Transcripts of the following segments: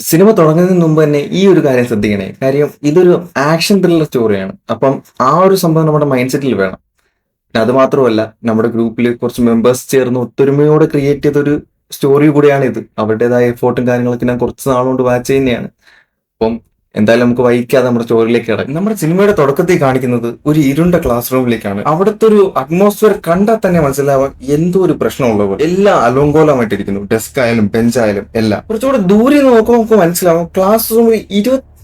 Cinema തുടങ്ങുന്നതിന് മുമ്പ് തന്നെ ഈ ഒരു കാര്യം ശ്രദ്ധിക്കണേ. കാര്യം ഇതൊരു ആക്ഷൻ ത്രില്ലർ സ്റ്റോറിയാണ്. അപ്പം ആ ഒരു സംഭവം നമ്മുടെ മൈൻഡ് സെറ്റിൽ വേണം. പിന്നെ അത് മാത്രമല്ല, നമ്മുടെ ഗ്രൂപ്പിൽ കുറച്ച് മെമ്പേഴ്സ് ചേർന്ന് ഒത്തൊരുമയോടെ ക്രിയേറ്റ് ചെയ്തൊരു സ്റ്റോറി കൂടിയാണ് ഇത്. അവരുടേതായ എഫോർട്ടും കാര്യങ്ങളൊക്കെ ഞാൻ കുറച്ച് നാളുകൊണ്ട് വാച്ച് ചെയ്യുന്നതാണ്. അപ്പം എന്തായാലും നമുക്ക് വൈകാതെ നമ്മുടെ സ്റ്റോറിയിലേക്ക് കിടക്കും. നമ്മുടെ സിനിമയുടെ തുടക്കത്തിൽ കാണിക്കുന്നത് ഒരു ഇരുണ്ട ക്ലാസ് റൂമിലേക്കാണ്. അവിടുത്തെ ഒരു അറ്റ്മോസ്ഫിയർ കണ്ടാൽ തന്നെ മനസ്സിലാവാം എന്തോ ഒരു പ്രശ്നമുള്ളവർ. എല്ലാം അലോങ്കോലമായിട്ടിരിക്കുന്നു. ഡെസ്ക് ആയാലും ബെഞ്ചായാലും എല്ലാം. കുറച്ചുകൂടെ ദൂരെ നിന്ന് നോക്കുമ്പോൾ നമുക്ക് മനസ്സിലാവും ക്ലാസ് റൂമിൽ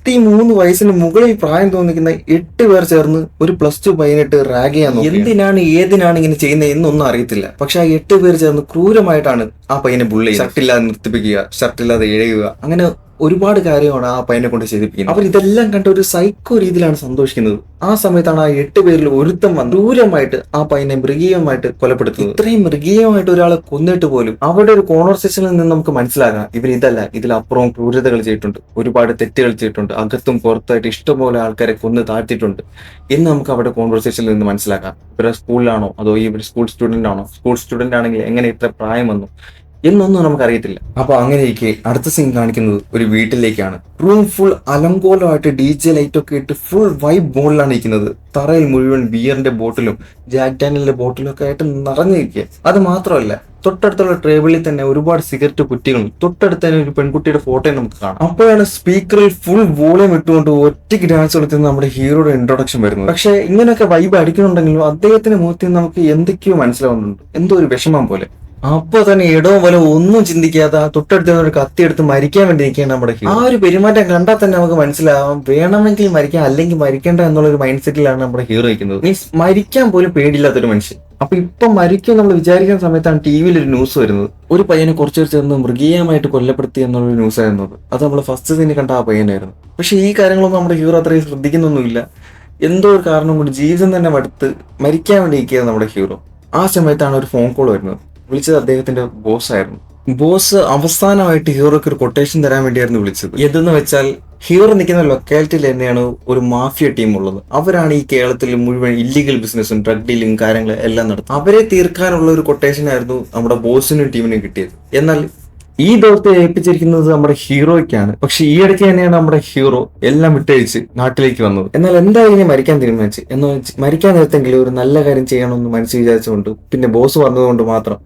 23 വയസ്സിന് മുകളിൽ പ്രായം തോന്നിക്കുന്ന 8 പേർ ചേർന്ന് ഒരു +2 പയ്യനിട്ട് റാഗ് ചെയ്യാൻ നോക്കി. എന്തിനാണ് ഏതിനാണ് ഇങ്ങനെ ചെയ്യുന്നത് എന്നൊന്നും അറിയത്തില്ല. പക്ഷെ ആ 8 പേർ ചേർന്ന് ക്രൂരമായിട്ടാണ് ആ പയ്യനെ ബുള്ളി, ഷർട്ടില്ലാതെ നിർത്തിപ്പിക്കുക, ഷർട്ടില്ലാതെ എഴുതുക, അങ്ങനെ ഒരുപാട് കാര്യമാണ് ആ പയ്യനെ കൊണ്ട് ചെയ്തിപ്പിക്കുന്നത്. അവർ ഇതെല്ലാം കണ്ട ഒരു സൈക്കോ രീതിയിലാണ് സന്തോഷിക്കുന്നത്. ആ സമയത്താണ് ആ 8 പേരിൽ ഒരുത്തം വന്ന് ക്രൂരമായിട്ട് ആ പയ്യനെ മൃഗീയമായിട്ട് കൊലപ്പെടുത്തുന്നത്. ഇത്രയും മൃഗീയമായിട്ട് ഒരാളെ കൊന്നിട്ട് പോലും അവരുടെ ഒരു കോൺവെർസേഷനിൽ നിന്ന് നമുക്ക് മനസ്സിലാകാം ഇവർ ഇതല്ല, ഇതിലപ്പുറവും ക്രൂരതകൾ ചെയ്തിട്ടുണ്ട്, ഒരുപാട് തെറ്റുകൾ ചെയ്തിട്ടുണ്ട്, അകത്തും പുറത്തായിട്ട് ഇഷ്ടംപോലെ ആൾക്കാരെ കൊന്ന് താഴ്ത്തിയിട്ടുണ്ട് എന്ന് നമുക്ക് അവരുടെ കോൺവെർസേഷനിൽ നിന്ന് മനസ്സിലാക്കാം. ഇവരുടെ സ്കൂളിലാണോ അതോ ഇവർ സ്കൂൾ സ്റ്റുഡന്റ് ആണോ, സ്കൂൾ സ്റ്റുഡന്റ് ആണെങ്കിൽ എങ്ങനെ ഇത്ര പ്രായം വന്നു എന്നൊന്നും നമുക്കറിയത്തില്ല. അപ്പൊ അങ്ങനെയൊക്കെ അടുത്ത സീൻ കാണിക്കുന്നത് ഒരു വീട്ടിലേക്കാണ്. റൂം ഫുൾ അലങ്കോലമായിട്ട് DJ ലൈറ്റൊക്കെ ഇട്ട് ഫുൾ വൈബ് മോഡിലാണ് ഇരിക്കുന്നത്. തറയിൽ മുഴുവൻ ബിയറിന്റെ ബോട്ടിലും ജാക്ക് ഡാനിയലിന്റെ ബോട്ടിലും ഒക്കെ ആയിട്ട് നിറഞ്ഞിരിക്കുക. അത് മാത്രമല്ല, തൊട്ടടുത്തുള്ള ടേബിളിൽ തന്നെ ഒരുപാട് സിഗരറ്റ് കുറ്റികളും തൊട്ടടുത്ത് തന്നെ ഒരു പെൺകുട്ടിയുടെ ഫോട്ടോയും നമുക്ക് കാണാം. അപ്പോഴാണ് സ്പീക്കറിൽ ഫുൾ വോളിയം ഇട്ടുകൊണ്ട് ഒറ്റയ്ക്ക് ഡാൻസ് കളിക്കുന്ന നമ്മുടെ ഹീറോയുടെ ഇൻട്രൊഡക്ഷൻ വരുന്നത്. പക്ഷെ ഇങ്ങനെയൊക്കെ വൈബ് അടിക്കുന്നുണ്ടെങ്കിലും അദ്ദേഹത്തിന്റെ മുഖത്തിൽ നമുക്ക് എന്തൊക്കെയോ മനസ്സിലാവുന്നുണ്ട്, എന്തോ ഒരു വിഷമം പോലെ. അപ്പൊ തന്നെ ഇടവും പോലെ ഒന്നും ചിന്തിക്കാതെ തൊട്ടടുത്ത് ഒരു കത്തിയെടുത്ത് മരിക്കാൻ വേണ്ടി ഇരിക്കുകയാണ് നമ്മുടെ ഹീറോ. ആ ഒരു പെരുമാറ്റം കണ്ടാൽ തന്നെ നമുക്ക് മനസ്സിലാവാം വേണമെങ്കിൽ മരിക്കാം അല്ലെങ്കിൽ മരിക്കേണ്ട എന്നുള്ളൊരു മൈൻഡ് സെറ്റിലാണ് നമ്മുടെ ഹീറോ ഇരിക്കുന്നത്. മീൻസ് മരിക്കാൻ പോലും പേടിയില്ലാത്തൊരു മനുഷ്യൻ. അപ്പൊ ഇപ്പൊ മരിക്കും നമ്മൾ വിചാരിക്കുന്ന സമയത്താണ് ടിവിയിൽ ഒരു ന്യൂസ് വരുന്നത്. ഒരു പയ്യനെ കുറച്ചു ചേർന്ന് മൃഗീയമായിട്ട് കൊല്ലപ്പെടുത്തി എന്നുള്ളൊരു ന്യൂസ് ആയിരുന്നത്. അത് നമ്മൾ ഫസ്റ്റ് സീനിൽ കണ്ട ആ പയ്യനായിരുന്നു. പക്ഷെ ഈ കാര്യങ്ങളൊന്നും നമ്മുടെ ഹീറോ അത്രയും ശ്രദ്ധിക്കുന്നൊന്നുമില്ല. എന്തോ ഒരു കാരണം കൊണ്ട് ജീവിതം തന്നെ മടുത്ത് മരിക്കാൻ വേണ്ടി ഇരിക്കുകയാണ് നമ്മുടെ ഹീറോ. ആ സമയത്താണ് ഒരു ഫോൺ കോൾ വരുന്നത്. വിളിച്ചത് അദ്ദേഹത്തിന്റെ ബോസ് ആയിരുന്നു. ബോസ് അവസാനമായിട്ട് ഹീറോയ്ക്ക് ഒരു കൊട്ടേഷൻ തരാൻ വേണ്ടിയായിരുന്നു വിളിച്ചത്. എന്തെന്ന് വെച്ചാൽ ഹീറോ നിൽക്കുന്ന ലൊക്കാലിറ്റിയിൽ തന്നെയാണ് ഒരു മാഫിയ ടീം ഉള്ളത്. അവരാണ് ഈ കേരളത്തിൽ മുഴുവൻ ഇല്ലീഗൽ ബിസിനസ്സും ഡ്രഗ് ഡീലിംഗ് കാര്യങ്ങൾ എല്ലാം നടത്തുന്നത്. അവരെ തീർക്കാനുള്ള ഒരു കൊട്ടേഷൻ ആയിരുന്നു നമ്മുടെ ബോസിനും ടീമിനും കിട്ടിയത്. എന്നാൽ ഈ ദൗത്യം ഏൽപ്പിച്ചിരിക്കുന്നത് നമ്മുടെ ഹീറോയ്ക്കാണ്. പക്ഷെ ഈ ഇടയ്ക്ക് തന്നെയാണ് നമ്മുടെ ഹീറോ എല്ലാം വിട്ടഴിച്ച് നാട്ടിലേക്ക് വന്നത്. എന്നാൽ എന്തായാലും മരിക്കാൻ തീരുമാനിച്ചു. എന്നാൽ മരിക്കാൻ നേരത്തെങ്കിലും ഒരു നല്ല കാര്യം ചെയ്യണമെന്ന് മനസ്സിൽ വിചാരിച്ചുകൊണ്ട് പിന്നെ ബോസ് പറഞ്ഞതുകൊണ്ട് മാത്രം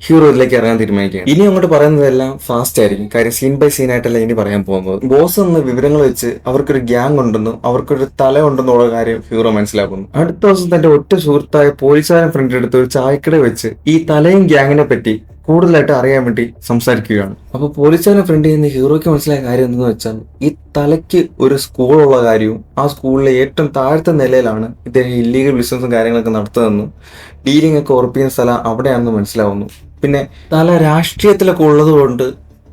ഹീറോ ഇതിലേക്ക് ഇറങ്ങാൻ തീരുമാനിക്കുകയാണ്. ഇനി അങ്ങോട്ട് പറയുന്നതെല്ലാം ഫാസ്റ്റ് ആയിരിക്കും. കാര്യം സീൻ ബൈ സീൻ ആയിട്ടല്ല ഇനി പറയാൻ പോകുന്നത്. ബോസ് എന്ന വിവരങ്ങൾ വെച്ച് അവർക്കൊരു ഗ്യാങ് ഉണ്ടെന്നും അവർക്കൊരു തല ഉണ്ടെന്നുള്ള കാര്യം ഹീറോ മനസ്സിലാക്കുന്നു. അടുത്ത ദിവസം തന്റെ ഒറ്റ സുഹൃത്തായ പോലീസുകാരൻ ഫ്രണ്ട് എടുത്ത് ഒരു ചായക്കട വെച്ച് ഈ തലയും ഗ്യാങ്ങിനെ പറ്റി കൂടുതലായിട്ട് അറിയാൻ വേണ്ടി സംസാരിക്കുകയാണ്. അപ്പൊ പോലീസുകാരൻ ഫ്രണ്ടിൽ നിന്ന് ഹീറോയ്ക്ക് മനസ്സിലായ കാര്യം എന്തെന്ന് വെച്ചാൽ ഈ തലയ്ക്ക് ഒരു സ്കൂളുള്ള കാര്യവും ആ സ്കൂളിലെ ഏറ്റവും താഴത്തെ നിലയിലാണ് ഇദ്ദേഹം ഇല്ലീഗൽ ബിസിനസ്സും കാര്യങ്ങളൊക്കെ നടത്തുന്നതെന്നും ഡീലിംഗ് ഒക്കെ ഉറപ്പിക്കുന്ന സ്ഥലം അവിടെയാണെന്ന് മനസ്സിലാവുന്നു. പിന്നെ തല രാഷ്ട്രീയത്തിലൊക്കെ ഉള്ളത് കൊണ്ട്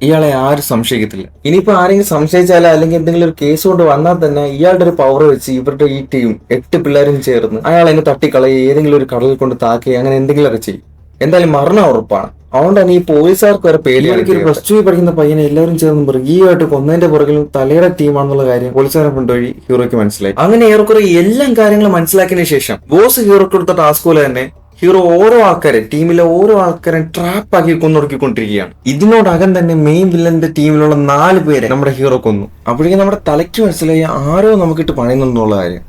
ഇയാളെ ആരും സംശയിക്കത്തില്ല. ഇനിയിപ്പോ ആരെങ്കിലും സംശയിച്ചാലോ അല്ലെങ്കിൽ എന്തെങ്കിലും ഒരു കേസ് കൊണ്ട് വന്നാൽ തന്നെ ഇയാളുടെ ഒരു പവർ വെച്ച് ഇവരുടെ ഈ ടീം 8 പിള്ളേരും ചേർന്ന് അയാളെ തട്ടിക്കളയുക, ഏതെങ്കിലും ഒരു കടലിൽ കൊണ്ട് താക്കുകയോ അങ്ങനെ എന്തെങ്കിലുമൊക്കെ ചെയ്യും. എന്തായാലും മരണം ഉറപ്പാണ്. അതുകൊണ്ടാണ് ഈ പോലീസുകാർക്ക് വരെ പേടിയാണ്. ഒരു +2 പഠിക്കുന്ന പയ്യനെ എല്ലാവരും ചേർന്ന് മൃഗീയമായിട്ട് കൊന്നതിന്റെ പുറകിലും തലയുടെ ടീമാണെന്നുള്ള കാര്യം പോലീസുകാരെ കൊണ്ടുവഴി ഹീറോയ്ക്ക് മനസ്സിലായി. അങ്ങനെ ഏറെക്കുറെ എല്ലാ കാര്യങ്ങളും മനസ്സിലാക്കിയതിനു ശേഷം ബോസ് ഹീറോക്ക് കൊടുത്ത ടാസ്ക് പോലെ തന്നെ ഹീറോ ഓരോ ആൾക്കാരെ ടീമിലെ ഓരോ ആൾക്കാരെ ട്രാപ്പ് ആക്കി കൊന്നൊടുക്കിക്കൊണ്ടിരിക്കുകയാണ്. ഇതിനോടകം തന്നെ മെയിൻ വില്ലന്റെ ടീമിലുള്ള 4 പേരെ നമ്മുടെ ഹീറോ കൊന്നു. അപ്പോഴേക്കും നമ്മുടെ തലയ്ക്ക് മനസ്സിലായി ആരോ നമുക്കിട്ട് പണിയുന്നുള്ള കാര്യം.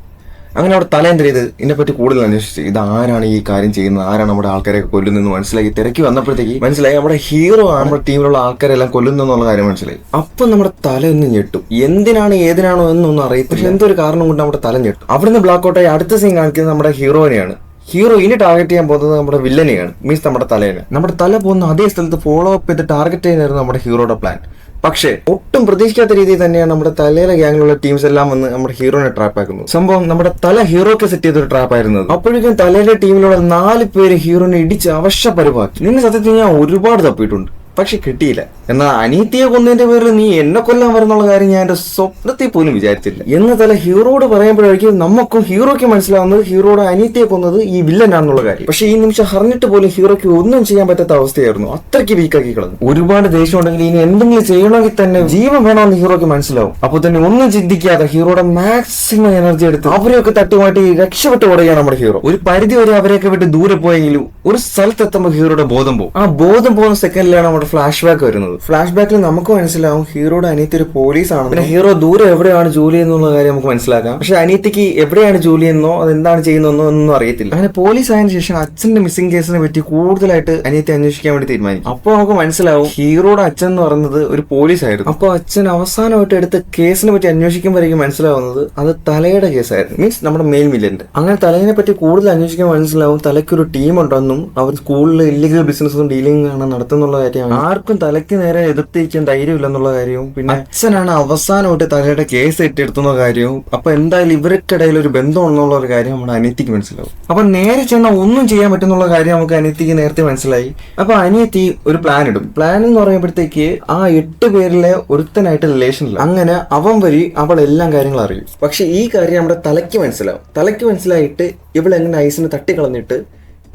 അങ്ങനെ അവിടെ തല എന്ത് ചെയ്ത് ഇതിനെപ്പറ്റി കൂടുതൽ അന്വേഷിച്ച് ഇത് ആരാണ് ഈ കാര്യം ചെയ്യുന്നത്, ആരാണ് നമ്മുടെ ആൾക്കാരെ കൊല്ലുന്നതെന്ന് മനസ്സിലാക്കി തിരക്കി വന്നപ്പോഴത്തേക്ക് മനസ്സിലായി നമ്മുടെ ഹീറോ ആണ് നമ്മുടെ ടീമിലുള്ള ആൾക്കാരെല്ലാം കൊല്ലുന്നെന്നുള്ള കാര്യം മനസ്സിലായി. അപ്പം നമ്മുടെ തല ഒന്ന് ഞെട്ടും. എന്തിനാണ് ഏതിനാണോ എന്നൊന്നും അറിയത്തില്ല. പക്ഷെ എന്തൊരു കാരണം കൊണ്ട് നമ്മുടെ തല ഞെട്ടും. അവിടുന്ന് ബ്ലാക്ക് ഔട്ടായി അടുത്ത സീൻ കാണിക്കുന്നത് നമ്മുടെ ഹീറോയിനെയാണ്. ഹീറോ ഇനി ടാർഗറ്റ് ചെയ്യാൻ പോകുന്നത് നമ്മുടെ വില്ലനെയാണ്. മീൻസ് നമ്മുടെ തലേനെ. നമ്മുടെ തല പോകുന്ന അതേ സ്ഥലത്ത് ഫോളോ അപ്പ് ചെയ്ത് ടാർഗറ്റ് ചെയ്യുന്നതായിരുന്നു നമ്മുടെ ഹീറോയുടെ പ്ലാൻ. പക്ഷേ ഒട്ടും പ്രതീക്ഷിക്കാത്ത രീതിയിൽ തന്നെയാണ് നമ്മുടെ തലയിലെ ഗ്യാങ്ങിലുള്ള ടീംസ് എല്ലാം വന്ന് നമ്മുടെ ഹീറോനെ ട്രാപ്പ് ആക്കുന്നത്. സംഭവം നമ്മുടെ തല ഹീറോക്ക് സെറ്റ് ചെയ്തൊരു ട്രാപ്പ് ആയിരുന്നത്. അപ്പോഴേക്കും തലയിലെ ടീമിലുള്ള 4 പേര് ഹീറോനെ ഇടിച്ച് അവശപരിവാക്കി. നിന്നെ സത്യത്തിൽ ഞാൻ ഒരുപാട് തപ്പിയിട്ടുണ്ട്, പക്ഷെ കിട്ടിയില്ല. എന്നാൽ അനീത്തിയെ കൊന്നതിന്റെ പേരിൽ നീ എന്നെ കൊല്ലാൻ വരുന്നുള്ള കാര്യം ഞാൻ എന്റെ സ്വപ്നത്തിൽ പോലും വിചാരിച്ചില്ല എന്ന് തല ഹീറോയോട് പറയുമ്പോഴായിരിക്കും നമുക്കും ഹീറോയ്ക്ക് മനസ്സിലാവുന്നത് ഹീറോയുടെ അനീത്തിയെ കൊന്നത് ഈ വില്ലനാണെന്നുള്ള കാര്യം. പക്ഷെ ഈ നിമിഷം അറിഞ്ഞിട്ട് പോലും ഹീറോയ്ക്ക് ഒന്നും ചെയ്യാൻ പറ്റാത്ത അവസ്ഥയായിരുന്നു. അത്രയ്ക്ക് വീക്കാക്കി കളഞ്ഞു. ഒരുപാട് ദേഷ്യം ഉണ്ടെങ്കിൽ ഇനി എന്തെങ്കിലും ചെയ്യണമെങ്കിൽ തന്നെ ജീവൻ വേണമെന്ന് ഹീറോയ്ക്ക് മനസ്സിലാവും. അപ്പോൾ തന്നെ ഒന്നും ചിന്തിക്കാതെ ഹീറോയുടെ മാക്സിമം എനർജി എടുത്ത് അവരെയൊക്കെ തട്ടുമാറ്റി രക്ഷപ്പെട്ട് ഓടുകയാണ് നമ്മുടെ ഹീറോ. ഒരു പരിധി വരെ അവരെയൊക്കെ വിട്ട് ദൂരെ പോയെങ്കിലും ഒരു സ്ഥലത്തെത്തുമ്പോൾ ഹീറോയുടെ ബോധം പോകും. ആ ബോധം പോകുന്ന സെക്കൻഡിലാണ് നമ്മുടെ ഫ്ലാഷ് ബാക്ക് വരുന്നത്. കാണിക്കുന്നത്. ഫ്ലാഷ് ബാക്കിൽ നമുക്ക് മനസ്സിലാവും ഹീറോയുടെ അനിയത്തി ഒരു പോലീസാണ്. പിന്നെ ഹീറോ ദൂരെ എവിടെയാണ് ജോലി എന്നുള്ള കാര്യം നമുക്ക് മനസ്സിലാക്കാം. പക്ഷെ അനിയത്തിക്ക് എവിടെയാണ് ജോലി എന്നോ അതെന്താണ് ചെയ്യുന്നതെന്നോ ഒന്നും അറിയത്തില്ല. അങ്ങനെ പോലീസ് ആയതിനു ശേഷം അച്ഛന്റെ മിസ്സിംഗ് കേസിനെ പറ്റി കൂടുതലായിട്ട് അനിയത്തി അന്വേഷിക്കാൻ വേണ്ടി തീരുമാനിക്കും. അപ്പോൾ നമുക്ക് മനസ്സിലാവും ഹീറോയുടെ അച്ഛൻ എന്ന് പറയുന്നത് ഒരു പോലീസ് ആയിരുന്നു. അപ്പോൾ അച്ഛൻ അവസാനമായിട്ട് എടുത്ത കേസിനെ പറ്റി അന്വേഷിക്കുമ്പോഴേക്കും മനസ്സിലാവുന്നത് അത് തലയുടെ കേസായിരുന്നു. മീൻസ് നമ്മുടെ മെയിൻ വില്ലന്റെ. അങ്ങനെ തലയെ പറ്റി കൂടുതൽ അന്വേഷിക്കാൻ മനസ്സിലാവും തലയ്ക്കൊരു ടീം ഉണ്ടെന്നും അവർ സ്കൂളിൽ ഇല്ലീഗൽ ബിസിനസ്സും ഡീലിംഗ് ആണ് നടത്തുന്നുള്ള കാര്യമാണ്. ആർക്കും തലയ്ക്ക് നേരെ എതിർത്തിരിക്കാൻ ധൈര്യമില്ലെന്നുള്ള കാര്യവും പിന്നെ അച്ഛനാണ് അവസാനമായിട്ട് തലയുടെ കേസ് ഏറ്റെടുത്തുന്ന കാര്യവും. അപ്പൊ എന്തായാലും ഇവർക്കിടയിൽ ഒരു ബന്ധമുള്ള ഒരു കാര്യം നമ്മുടെ അനിയത്തിക്ക് മനസ്സിലാവും. അപ്പൊ നേരെ ചെന്നാൽ ഒന്നും ചെയ്യാൻ പറ്റുന്നുള്ള കാര്യം നമുക്ക് അനിയത്തിക്ക് നേരത്തെ മനസ്സിലായി. അപ്പൊ അനിയത്തി ഒരു പ്ലാൻ ഇടും. പ്ലാൻ എന്ന് പറയുമ്പോഴത്തേക്ക് ആ 8 പേരിലെ ഒരുത്തനായിട്ട് റിലേഷനില്ല. അങ്ങനെ അവൻ വഴി അവൾ എല്ലാ കാര്യങ്ങളും അറിയും. പക്ഷെ ഈ കാര്യം നമ്മുടെ തലയ്ക്ക് മനസ്സിലാവും. തലയ്ക്ക് മനസ്സിലായിട്ട് ഇവളെങ്ങനെ ഐസിനെ തട്ടിക്കളഞ്ഞിട്ട്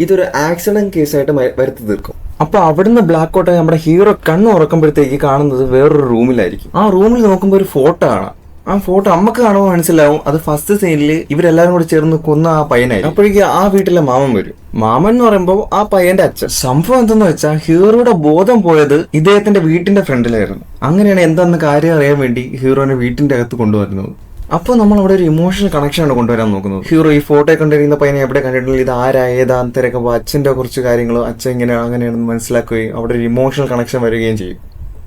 ഇതൊരു ആക്സിഡന്റ് കേസായിട്ട് വരുത്തി തീർക്കും. അപ്പൊ അവിടുന്ന് ബ്ലാക്ക് ഔട്ടായി നമ്മുടെ ഹീറോ കണ്ണ് ഉറക്കുമ്പോഴത്തേക്ക് കാണുന്നത് വേറൊരു റൂമിലായിരിക്കും. ആ റൂമിൽ നോക്കുമ്പോൾ ഒരു ഫോട്ടോ കാണാം. ആ ഫോട്ടോ അമ്മക്ക് കാണുമ്പോൾ മനസ്സിലാവും അത് ഫസ്റ്റ് സീനിൽ ഇവരെല്ലാരും കൂടി ചേർന്ന് കൊന്ന ആ പയ്യനായിരിക്കും. അപ്പോഴേക്ക് ആ വീട്ടിലെ മാമൻ വരും. മാമൻ എന്ന് പറയുമ്പോൾ ആ പയ്യന്റെ അച്ഛൻ. സംഭവം എന്തെന്ന് വെച്ചാൽ ഹീറോയുടെ ബോധം പോയത് ഇദ്ദേഹത്തിന്റെ വീട്ടിന്റെ ഫ്രണ്ടിലായിരുന്നു. അങ്ങനെയാണ് എന്താണെന്ന് കാര്യം അറിയാൻ വേണ്ടി ഹീറോനെ വീട്ടിന്റെ അകത്ത് കൊണ്ടുവരുന്നത്. അപ്പോൾ നമ്മൾ അവിടെ ഒരു ഇമോഷണൽ കണക്ഷനാണ് കൊണ്ടുവരാൻ നോക്കുന്നത്. ഹീറോ ഈ ഫോട്ടോ കണ്ടിരിക്കുന്ന പയ്യനെ എവിടെ കണ്ടിട്ടുണ്ടെങ്കിൽ ഇത് ആരാ ഏതാന്ന് തിരക്കുമ്പോൾ അച്ഛൻ്റെ കുറച്ച് കാര്യങ്ങളോ അച്ഛൻ ഇങ്ങനെ അങ്ങനെയാണെന്ന് മനസ്സിലാക്കുകയും അവിടെ ഒരു ഇമോഷണൽ കണക്ഷൻ വരികയും ചെയ്യും.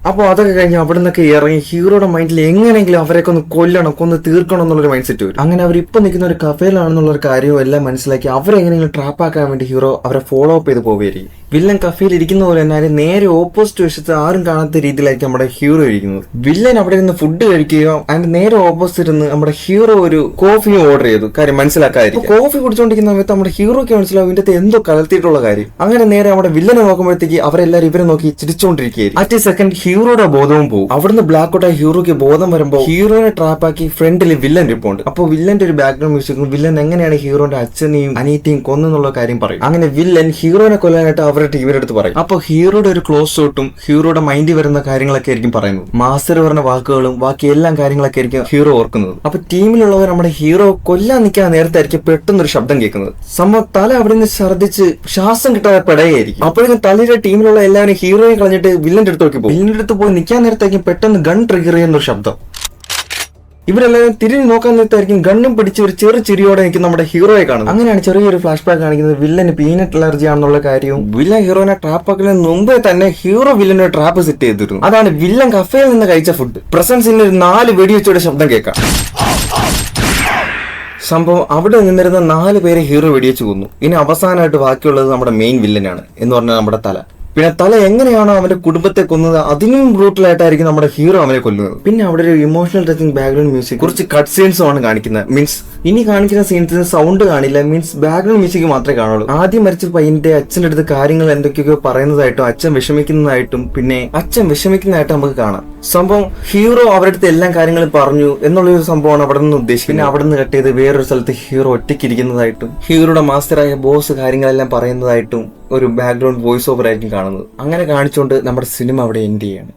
അപ്പോൾ അതൊക്കെ കഴിഞ്ഞ് അവിടെ നിന്നൊക്കെ ഇറങ്ങി ഹീറോയുടെ മൈൻഡിൽ എങ്ങനെയെങ്കിലും അവരെയൊക്കെ ഒന്ന് കൊല്ലണം തീർക്കണം എന്നുള്ളൊരു മൈൻഡ് സെറ്റ് വരും. അങ്ങനെ അവർ ഇപ്പം നിൽക്കുന്ന ഒരു കഫേയിലാണെന്നുള്ളൊരു കാര്യവും എല്ലാം മനസ്സിലാക്കി അവരെങ്ങനെയെങ്കിലും ട്രാപ്പാക്കാൻ വേണ്ടി ഹീറോ അവരെ ഫോളോ അപ്പ് ചെയ്ത് പോവുകയായിരിക്കും. വില്ലൻ കഫേയിൽ ഇരിക്കുന്ന പോലെ തന്നെ നേരെ ഓപ്പോസിറ്റ് വശത്ത് ആരും കാണാത്ത രീതിയിലായിരിക്കും നമ്മുടെ ഹീറോ ഇരിക്കുന്നത്. വില്ലൻ അവിടെ നിന്ന് ഫുഡ് കഴിക്കുകയോ അതിന്റെ നേരെ ഓപ്പോസിറ്റ് ഇരുന്ന് നമ്മുടെ ഹീറോ ഒരു കോഫിയും ഓർഡർ ചെയ്തു. കാര്യം മനസ്സിലാക്കാതിരിക്കും. കോഫി കുടിച്ചുകൊണ്ടിരിക്കുന്ന സമയത്ത് നമ്മുടെ ഹീറോയ്ക്ക് മനസ്സിലാവും ഇതിന്റെ എന്തോ കലർത്തിയിട്ടുള്ള കാര്യം. അങ്ങനെ നേരെ നമ്മുടെ വില്ലനെ നോക്കുമ്പോഴത്തേക്ക് അവരെല്ലാരും ഇവരെ നോക്കി ചിരിച്ചുകൊണ്ടിരിക്കുകയായിരിക്കും. അറ്റ് സെക്കൻഡ് ഹീറോയുടെ ബോധവും പോകും. അവിടുന്ന് ബ്ലാക്ക് ഔട്ടായി ഹീറോയ്ക്ക് ബോധം വരുമ്പോൾ ഹീറോനെ ട്രാപ്പാക്കി ഫ്രണ്ടിൽ വില്ലൻ ഇരിപ്പുണ്ട്. അപ്പോൾ വില്ലന്റെ ഒരു ബാക്ക്ഗ്രൗണ്ട് മ്യൂസിക്കും വില്ലൻ എങ്ങനെയാണ് ഹീറോന്റെ അച്ഛനെയും അനിയത്തെയും കൊന്നെന്നുള്ള കാര്യം പറയും. അങ്ങനെ വില്ലൻ ഹീറോനെ കൊല്ലാനായിട്ട് അവരുടെ ടീമിന്റെ അടുത്ത് പറയും. അപ്പോൾ ഹീറോയുടെ ഒരു ക്ലോസ് ഷോട്ടും ഹീറോയുടെ മൈൻഡിൽ വരുന്ന കാര്യങ്ങളൊക്കെ ആയിരിക്കും പറയുന്നത്. മാസ്റ്റർ പറഞ്ഞ വാക്കുകളും ബാക്കി എല്ലാ കാര്യങ്ങളൊക്കെ ആയിരിക്കും ഹീറോ ഓർക്കുന്നത്. അപ്പൊ ടീമിലുള്ളവർ നമ്മുടെ ഹീറോ കൊല്ലാൻ നിൽക്കാൻ നേരത്തെ ആയിരിക്കും പെട്ടെന്നൊരു ശബ്ദം കേൾക്കുന്നത്. സംഭവം തല അവിടെ നിന്ന് ഛർദ്ദിച്ച് ശ്വാസം കിട്ടാതെ പെടയായിരിക്കും. അപ്പോഴേക്കും തലയുടെ ടീമിലുള്ള എല്ലാവരും ഹീറോയെ കളഞ്ഞിട്ട് വില്ലന്റെ അടുത്ത് നോക്കി പോകും. വില്ലന്റെ അടുത്ത് പോയി നിൽക്കാൻ നേരത്തായിരിക്കും പെട്ടെന്ന് ഗൺ ട്രിഗർ ചെയ്യുന്ന ഒരു ശബ്ദം. ഇവരെല്ലാവരും തിരിഞ്ഞു നോക്കാൻ നേരത്തായിരിക്കും ഗണ്ണും പിടിച്ച് ഒരു ചെറു ചിരിയോടെ നിൽക്കുന്ന നമ്മുടെ ഹീറോയെ കാണുന്നത്. അങ്ങനെയാണ് ചെറിയൊരു ഫ്ലാഷ് ബാക്ക് കാണിക്കുന്നത്. വില്ലന് പീനട്ട് അലർജി ആണെന്നുള്ള കാര്യവും വില്ലൻ ഹീറോനെ ട്രാപ്പ് ആക്കുന്നതിന് മുമ്പേ തന്നെ ഹീറോ വില്ലനെ ട്രാപ്പ് സെറ്റ് ചെയ്തിരുന്നു. അതാണ് വില്ലൻ കഫേയിൽ നിന്ന് കഴിച്ച ഫുഡ്. പ്രസൻസിന് ഒരു 4 വെടിവെച്ചോടെ ശബ്ദം കേൾക്കാം. സംഭവം അവിടെ നിന്നിരുന്ന 4 പേരെ ഹീറോ വെടിവെച്ച് കൊന്നു. ഇനി അവസാനമായിട്ട് ബാക്കിയുള്ളത് നമ്മുടെ മെയിൻ വില്ലനാണ് എന്ന് പറഞ്ഞാൽ നമ്മുടെ തല. പിന്നെ തല എങ്ങനെയാണോ അവന്റെ കുടുംബത്തെ കൊന്നത് അതിനും ബ്രൂട്ടലായിട്ടായിരിക്കും നമ്മുടെ ഹീറോ അവനെ കൊല്ലുന്നത്. പിന്നെ അവിടെ ഒരു ഇമോഷണൽ ടച്ചിങ് ബാക്ക്ഗ്രൗണ്ട് മ്യൂസിക് കുറച്ച് കട്ട് സീൻസും ആണ് കാണിക്കുന്നത്. മീൻസ് ഇനി കാണിക്കുന്ന സീൻസിന് സൗണ്ട് കാണില്ല. മീൻസ് ബാക്ക്ഗ്രൗണ്ട് മ്യൂസിക് മാത്രമേ കാണുള്ളൂ. ആദ്യം മരിച്ച പയ്യന്റെ അച്ഛൻ്റെ അടുത്ത് കാര്യങ്ങൾ എന്തൊക്കെയൊക്കെ പറയുന്നതായിട്ടും അച്ഛൻ വിഷമിക്കുന്നതായിട്ടും പിന്നെ അച്ഛൻ വിഷമിക്കുന്നതായിട്ടും നമുക്ക് കാണാം. സംഭവം ഹീറോ അവരുടെ അടുത്ത് എല്ലാ കാര്യങ്ങളും പറഞ്ഞു എന്നുള്ളൊരു സംഭവമാണ് അവിടെ നിന്ന് ഉദ്ദേശിക്കുന്നത്. പിന്നെ അവിടെ നിന്ന് കട്ട് ചെയ്ത് വേറൊരു സ്ഥലത്ത് ഹീറോ ഒറ്റയ്ക്കിരിക്കുന്നതായിട്ടും ഹീറോയുടെ മാസ്റ്ററായ ബോസ് കാര്യങ്ങളെല്ലാം പറയുന്നതായിട്ടും ഒരു ബാക്ക്ഗ്രൗണ്ട് വോയിസ് ഓവർ ആയിരിക്കും കാണുന്നത്. അങ്ങനെ കാണിച്ചുകൊണ്ട് നമ്മുടെ സിനിമ അവിടെ എൻഡ് ചെയ്യാണ്.